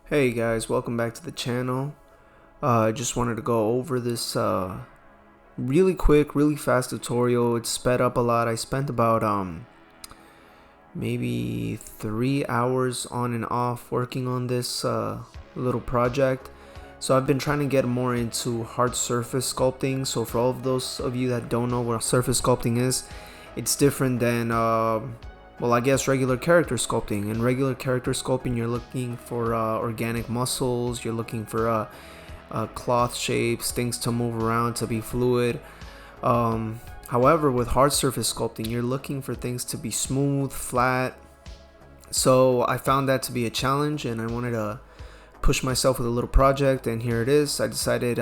Hey guys, welcome back to the channel. I just wanted to go over this really quick, really fast tutorial. It's sped up a lot. I spent about maybe 3 hours on and off working on this little project. So I've been trying to get more into hard surface sculpting. So for all of those of you that don't know what surface sculpting is, it's different than well, I guess regular character sculpting. In regular character sculpting, you're looking for organic muscles, you're looking for cloth shapes, things to move around, to be fluid. However, with hard surface sculpting, you're looking for things to be smooth, flat. So I found that to be a challenge, and I wanted to push myself with a little project, and here it is. I decided,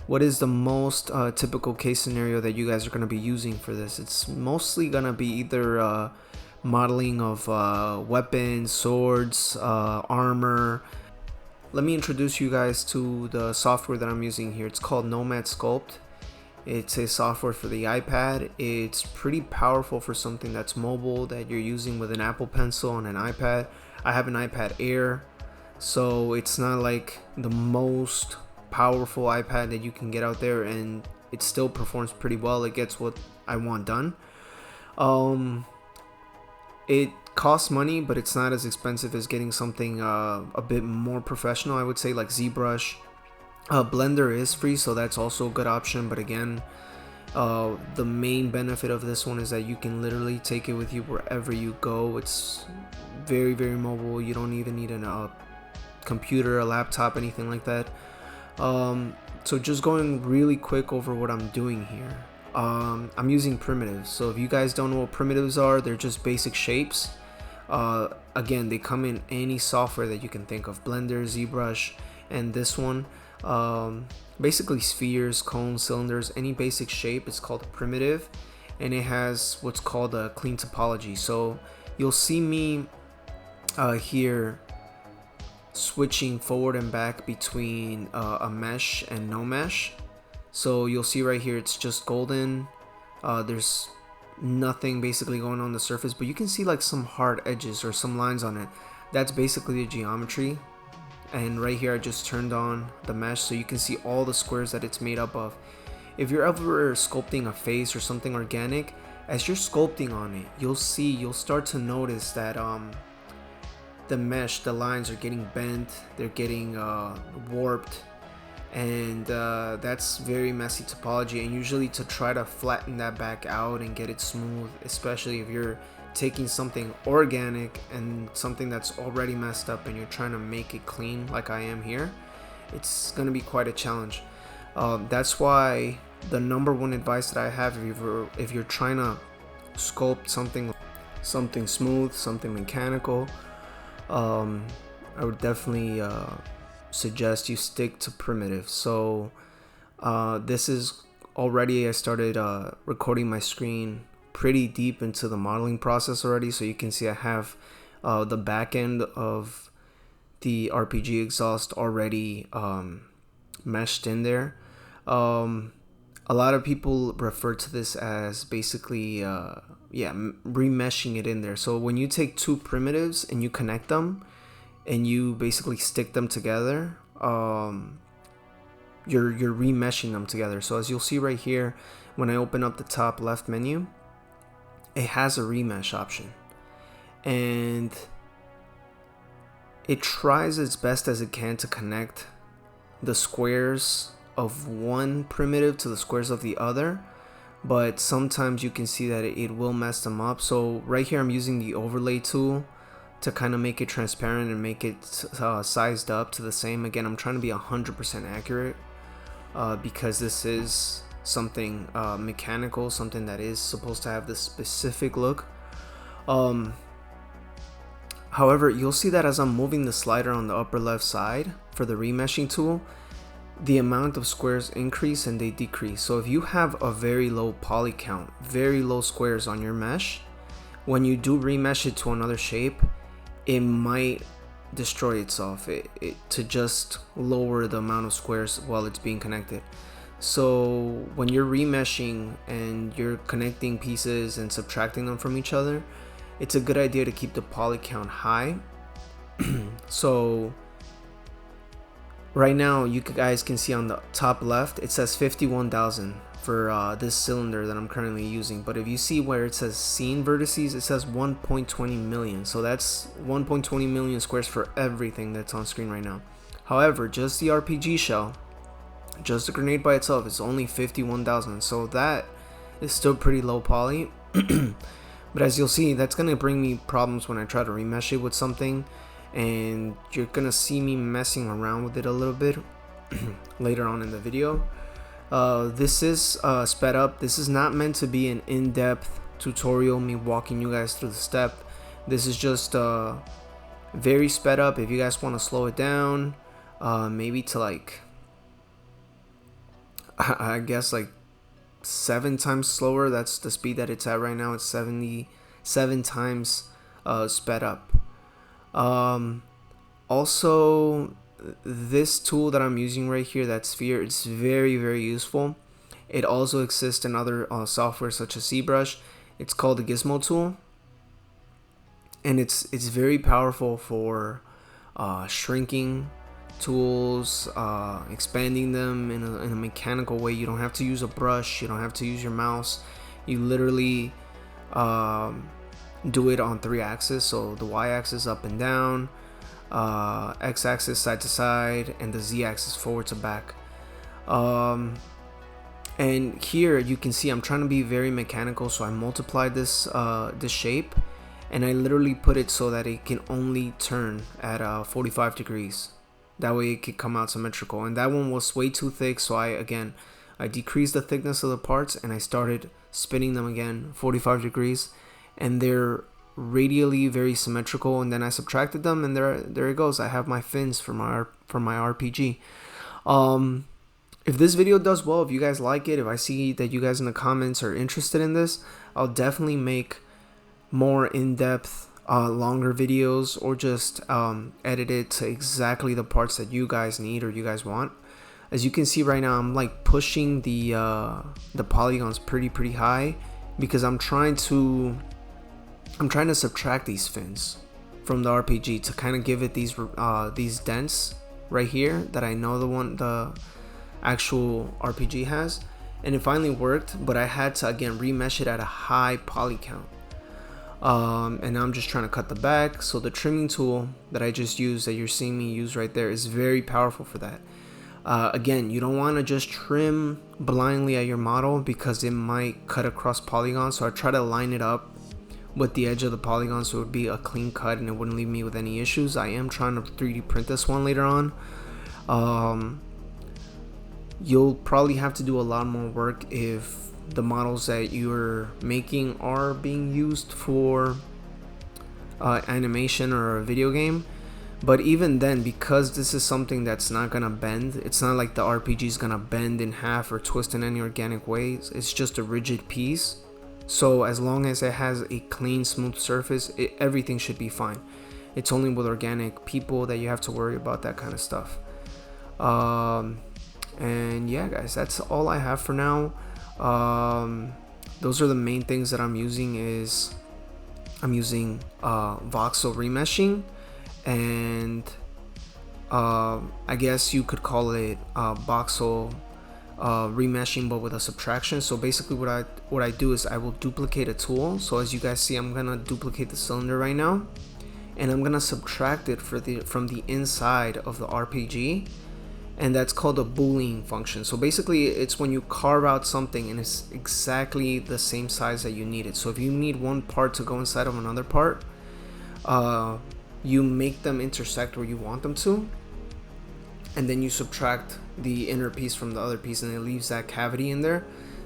what is the most typical case scenario that you guys are going to be using for this? It's mostly going to be either modeling of weapons, swords, armor. Let me introduce you guys to the software that I'm using here. It's called Nomad Sculpt. It's a software for the iPad. It's pretty powerful for something that's mobile, that you're using with an Apple Pencil on an iPad. I have an iPad Air, so it's not like the most powerful iPad that you can get out there, and it still performs pretty well. It gets what I want done. It costs money, but it's not as expensive as getting something a bit more professional, I would say, like ZBrush. Blender is free, so that's also a good option, but again, the main benefit of this one is that you can literally take it with you wherever you go. It's very, very mobile. You don't even need a computer, a laptop, anything like that. So just going really quick over what I'm doing here. I'm using primitives. So if you guys don't know what primitives are, they're just basic shapes. Again, they come in any software that you can think of: Blender, ZBrush, and this one. Basically spheres, cones, cylinders, any basic shape is called a primitive, and it has what's called a clean topology. So you'll see me here switching forward and back between a mesh and no mesh. So you'll see right here it's just golden. There's nothing basically going on the surface, but you can see like some hard edges or some lines on it. That's basically the geometry. And right here I just turned on the mesh so you can see all the squares that it's made up of. If you're ever sculpting a face or something organic, as you're sculpting on it, you'll start to notice that the mesh, the lines are getting bent, they're getting warped, and that's very messy topology. And usually to try to flatten that back out and get it smooth, especially if you're taking something organic and something that's already messed up and you're trying to make it clean like I am here, it's gonna be quite a challenge. That's why the number one advice that I have, if you're trying to sculpt something smooth, something mechanical, I would definitely suggest you stick to primitives. So this is already, I started recording my screen pretty deep into the modeling process already, so you can see I have the back end of the RPG exhaust already meshed in there. A lot of people refer to this as basically remeshing it in there. So when you take two primitives and you connect them and you basically stick them together, you're remeshing them together. So as you'll see right here, when I open up the top left menu, it has a remesh option, and it tries its best as it can to connect the squares of one primitive to the squares of the other, but sometimes you can see that it will mess them up. So right here I'm using the overlay tool to kind of make it transparent and make it sized up to the same. Again, I'm trying to be 100% accurate because this is something mechanical, something that is supposed to have this specific look. However, you'll see that as I'm moving the slider on the upper left side for the remeshing tool, the amount of squares increase and they decrease. So if you have a very low poly count, very low squares on your mesh, when you do remesh it to another shape, it might destroy itself to just lower the amount of squares while it's being connected. So when you're remeshing and you're connecting pieces and subtracting them from each other, it's a good idea to keep the poly count high. So Right now, you guys can see on the top left, it says 51,000 for this cylinder that I'm currently using. But if you see where it says scene vertices, it says 1.20 million. So that's 1.20 million squares for everything that's on screen right now. However, just the RPG shell, just the grenade by itself, is only 51,000. So that is still pretty low poly. But as you'll see, that's going to bring me problems when I try to remesh it with something. And you're gonna see me messing around with it a little bit later on in the video. This is sped up. This is not meant to be an in-depth tutorial, me walking you guys through the step. This is just very sped up. If you guys want to slow it down, maybe to like I guess like 7 times slower. That's the speed that it's at right now. It's 77 times sped up. Also, this tool that I'm using right here, that sphere, it's very useful. It also exists in other software such as ZBrush. It's called the Gizmo tool, and it's very powerful for shrinking tools, expanding them in a mechanical way. You don't have to use a brush, you don't have to use your mouse. You literally do it on 3 axes, so the y-axis up and down, x-axis side to side, and the z-axis forward to back. And here you can see I'm trying to be very mechanical, so I multiplied this shape, and I literally put it so that it can only turn at 45 degrees. That way it could come out symmetrical. And that one was way too thick, so I decreased the thickness of the parts and I started spinning them again 45 degrees. And they're radially very symmetrical, and then I subtracted them, and there it goes. I have my fins for my RPG. If this video does well, if you guys like it, if I see that you guys in the comments are interested in this, I'll definitely make more in-depth longer videos, or just edit it to exactly the parts that you guys need or you guys want. As you can see right now, I'm like pushing the polygons pretty high, because I'm trying to subtract these fins from the RPG to kind of give it these dents right here that I know the actual RPG has. And it finally worked, but I had to again remesh it at a high poly count. And now I'm just trying to cut the back. So the trimming tool that I just used, that you're seeing me use right there, is very powerful for that. Again, you don't want to just trim blindly at your model, because it might cut across polygons. So I try to line it up with the edge of the polygon so it would be a clean cut and it wouldn't leave me with any issues. I am trying to 3D print this one later on. You'll probably have to do a lot more work if the models that you're making are being used for animation or a video game. But even then, because this is something that's not gonna bend, it's not like the RPG is gonna bend in half or twist in any organic way. It's just a rigid piece. So as long as it has a clean, smooth surface, everything should be fine. It's only with organic people that you have to worry about that kind of stuff. And yeah, guys, that's all I have for now. Those are the main things that I'm using. I'm using voxel remeshing, and I guess you could call it voxel remeshing, but with a subtraction. So basically what I do is I will duplicate a tool. So as you guys see, I'm gonna duplicate the cylinder right now, and I'm gonna subtract it from the inside of the RPG, and that's called a Boolean function. So basically it's when you carve out something and it's exactly the same size that you need it. So if you need one part to go inside of another part, you make them intersect where you want them to, and then you subtract the inner piece from the other piece, and it leaves that cavity in there.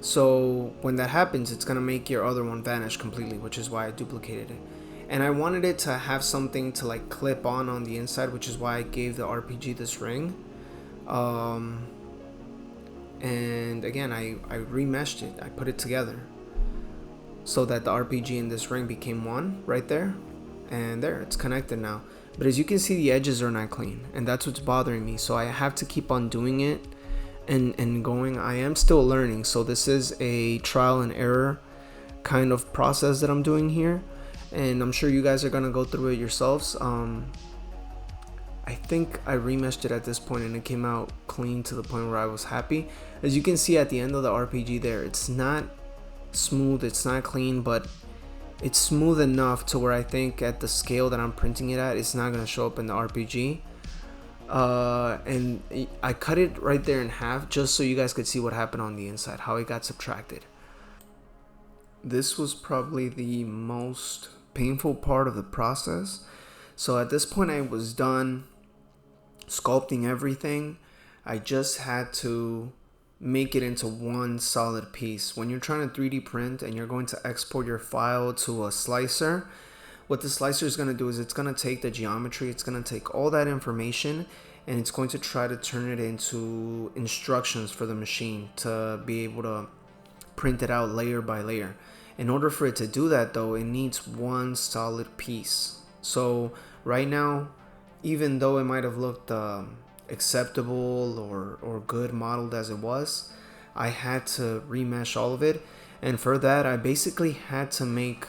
So when that happens, it's gonna make your other one vanish completely, which is why I duplicated it. And I wanted it to have something to like clip on the inside, which is why I gave the RPG this ring. And again, I remeshed it. I put it together so that the RPG and this ring became one right there, and there, it's connected now. But as you can see, the edges are not clean, and that's what's bothering me. So I have to keep on doing it and going. I am still learning, so this is a trial and error kind of process that I'm doing here, and I'm sure you guys are gonna go through it yourselves. I I think I remeshed it at this point and it came out clean to the point where I was happy. As you can see at the end of the RPG there, it's not smooth, it's not clean, but it's smooth enough to where I think at the scale that I'm printing it at, it's not going to show up in the RPG. And I cut it right there in half just so you guys could see what happened on the inside, how it got subtracted. This was probably the most painful part of the process. So at this point I was done sculpting everything. I just had to make it into one solid piece. When you're trying to 3D print and you're going to export your file to a slicer, what the slicer is going to do is it's going to take the geometry, it's going to take all that information, and it's going to try to turn it into instructions for the machine to be able to print it out layer by layer. In order for it to do that though, it needs one solid piece. So right now, even though it might have looked acceptable or good modeled as it was, I had to remesh all of it, and for that I basically had to make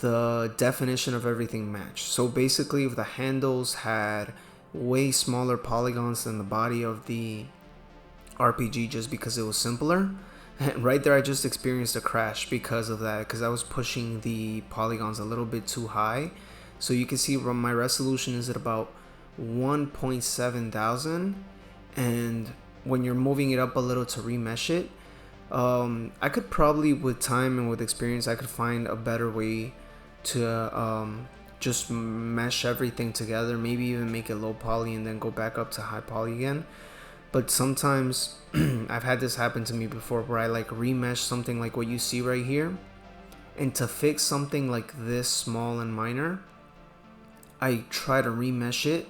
the definition of everything match. So basically, if the handles had way smaller polygons than the body of the RPG just because it was simpler, right there I just experienced a crash because of that, because I was pushing the polygons a little bit too high. So you can see my resolution is at about 1.7 thousand, and when you're moving it up a little to remesh it, I could probably, with time and with experience, I could find a better way to just mesh everything together, maybe even make it low poly and then go back up to high poly again. But sometimes I've had this happen to me before where I like remesh something like what you see right here, and to fix something like this small and minor, I try to remesh it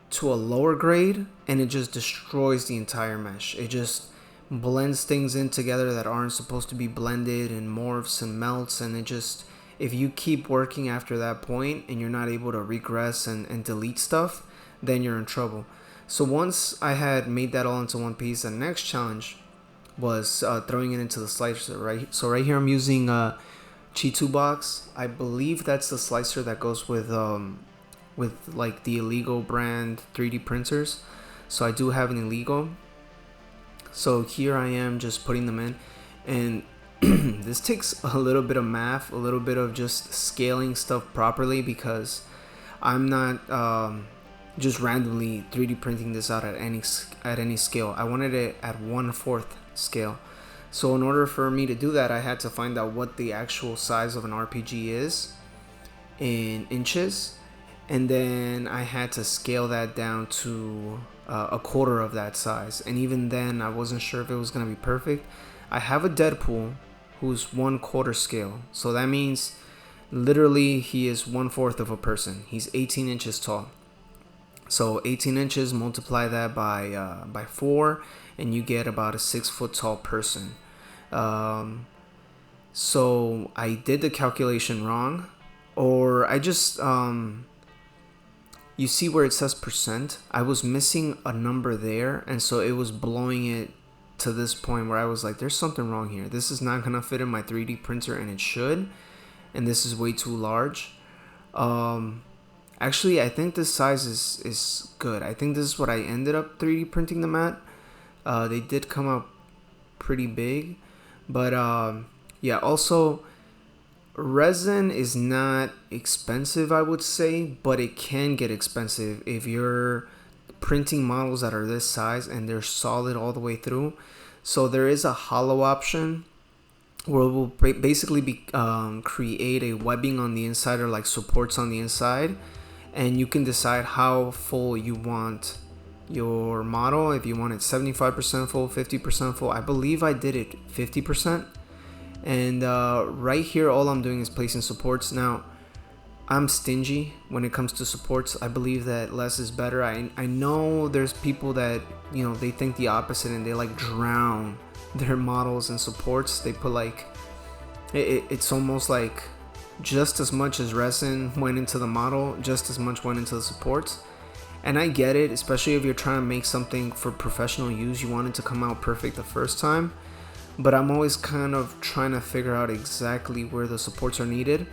to a lower grade and it just destroys the entire mesh. It just blends things in together that aren't supposed to be blended and morphs and melts, and it just, if you keep working after that point and you're not able to regress and delete stuff, then you're in trouble. So once I had made that all into one piece, the next challenge was throwing it into the slicer, right? So right here I'm using Chi2 box. I believe that's the slicer that goes with like the illegal brand 3D printers. So I do have an illegal. So here I am just putting them in, and this takes a little bit of math, a little bit of just scaling stuff properly, because I'm not just randomly 3D printing this out at any scale. I wanted it at 1/4 scale. So in order for me to do that, I had to find out what the actual size of an RPG is in inches, and then I had to scale that down to a quarter of that size. And even then I wasn't sure if it was going to be perfect. I have a Deadpool who's 1/4 scale, so that means literally he is 1/4 of a person. He's 18 inches tall. So 18 inches, multiply that by 4, and you get about a 6-foot tall person. So I did the calculation wrong, or I just you see where it says percent? I was missing a number there, and so it was blowing it to this point where I was like, there's something wrong here. This is not gonna fit in my 3D printer, and it should, and this is way too large. Actually, I think this size is good. I think this is what I ended up 3D printing them at. They did come out pretty big, but yeah, also resin is not expensive, I would say, but it can get expensive if you're printing models that are this size and they're solid all the way through. So there is a hollow option where we'll basically create a webbing on the inside, or like supports on the inside, and you can decide how full you want your model. If you want it 75% full, 50% full. I believe I did it 50%. And right here, all I'm doing is placing supports. Now, I'm stingy when it comes to supports. I believe that less is better. I know there's people that, you know, they think the opposite, and they like drown their models in supports. They put like, it's almost like just as much as resin went into the model, just as much went into the supports. And I get it, especially if you're trying to make something for professional use. You want it to come out perfect the first time. But I'm always kind of trying to figure out exactly where the supports are needed.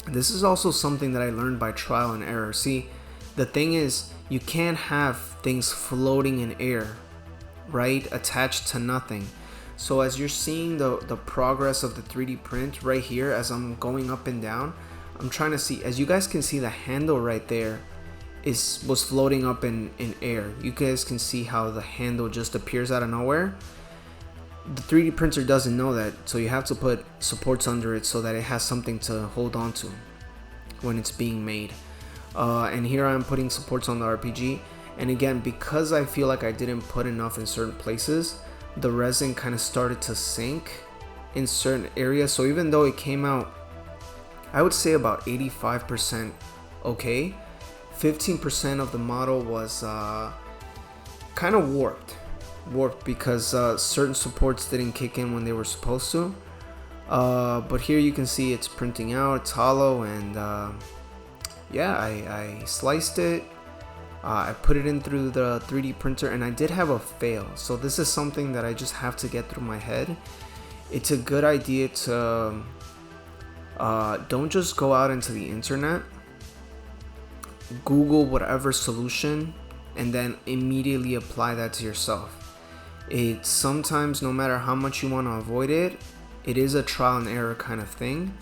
This is also something that I learned by trial and error. See, the thing is, you can't have things floating in air, right, attached to nothing. So as you're seeing the progress of the 3D print right here, as I'm going up and down, I'm trying to see, as you guys can see, the handle right there was floating up in air. You guys can see how the handle just appears out of nowhere. The 3D printer doesn't know that, so you have to put supports under it so that it has something to hold on to when it's being made. And here I'm putting supports on the RPG, and again, because I feel like I didn't put enough in certain places, the resin kind of started to sink in certain areas. So even though it came out, I would say about 85% okay, 15% of the model was kind of warped because certain supports didn't kick in when they were supposed to. But here you can see it's printing out, it's hollow, and yeah, I sliced it. I put it in through the 3D printer, and I did have a fail. So this is something that I just have to get through my head. It's a good idea to don't just go out into the internet, Google whatever solution, and then immediately apply that to yourself. It's sometimes, no matter how much you want to avoid it, it is a trial and error kind of thing.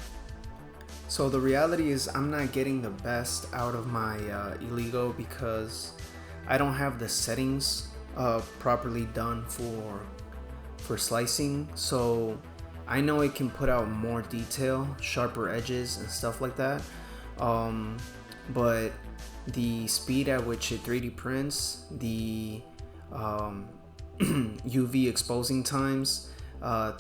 So the reality is I'm not getting the best out of my Illegal because I don't have the settings properly done for slicing. So I know it can put out more detail, sharper edges and stuff like that. But the speed at which it 3D prints, the UV exposing times,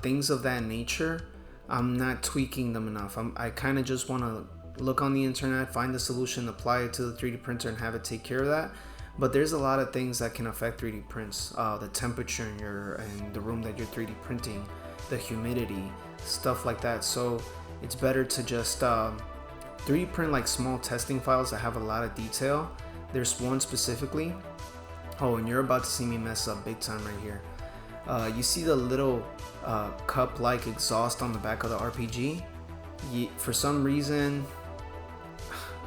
things of that nature, I'm not tweaking them enough. I kind of just want to look on the internet, find the solution, apply it to the 3D printer, and have it take care of that. But there's a lot of things that can affect 3D prints. The temperature in the room that you're 3D printing, the humidity, stuff like that. So it's better to just 3D print like small testing files that have a lot of detail. There's one specifically. Oh, and you're about to see me mess up big time right here. You see the little cup-like exhaust on the back of the RPG? For some reason,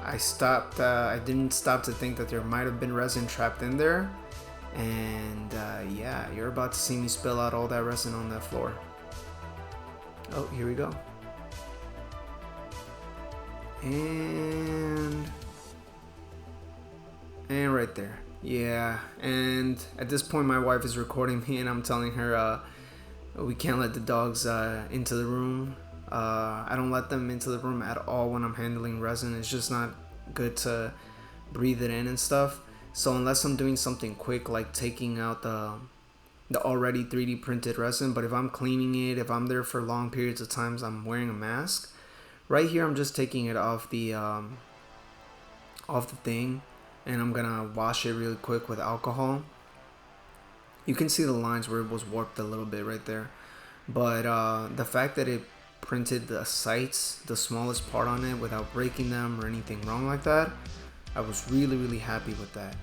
I stopped. I didn't stop to think that there might have been resin trapped in there, and yeah, you're about to see me spill out all that resin on that floor. Oh, here we go. And right there. Yeah, and at this point my wife is recording me and I'm telling her we can't let the dogs into the room. I don't let them into the room at all when I'm handling resin. It's just not good to breathe it in and stuff. So unless I'm doing something quick like taking out the already 3D printed resin, but if I'm cleaning it, if I'm there for long periods of times, I'm wearing a mask. Right here I'm just taking it off the thing, and I'm gonna wash it really quick with alcohol. You can see the lines where it was warped a little bit right there, but the fact that it printed the sights, the smallest part on it, without breaking them or anything wrong like that, I was really happy with that.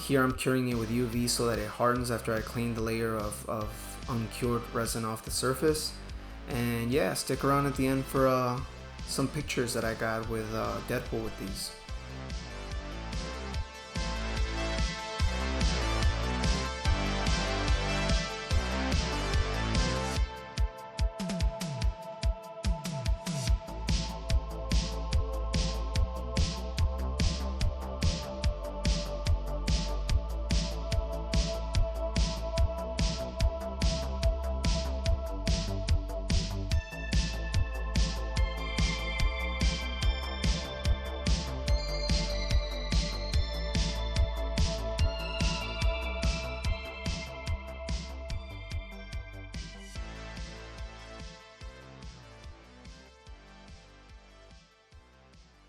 Here I'm curing it with UV so that it hardens after I clean the layer of uncured resin off the surface. And yeah, stick around at the end for some pictures that I got with Deadpool with these.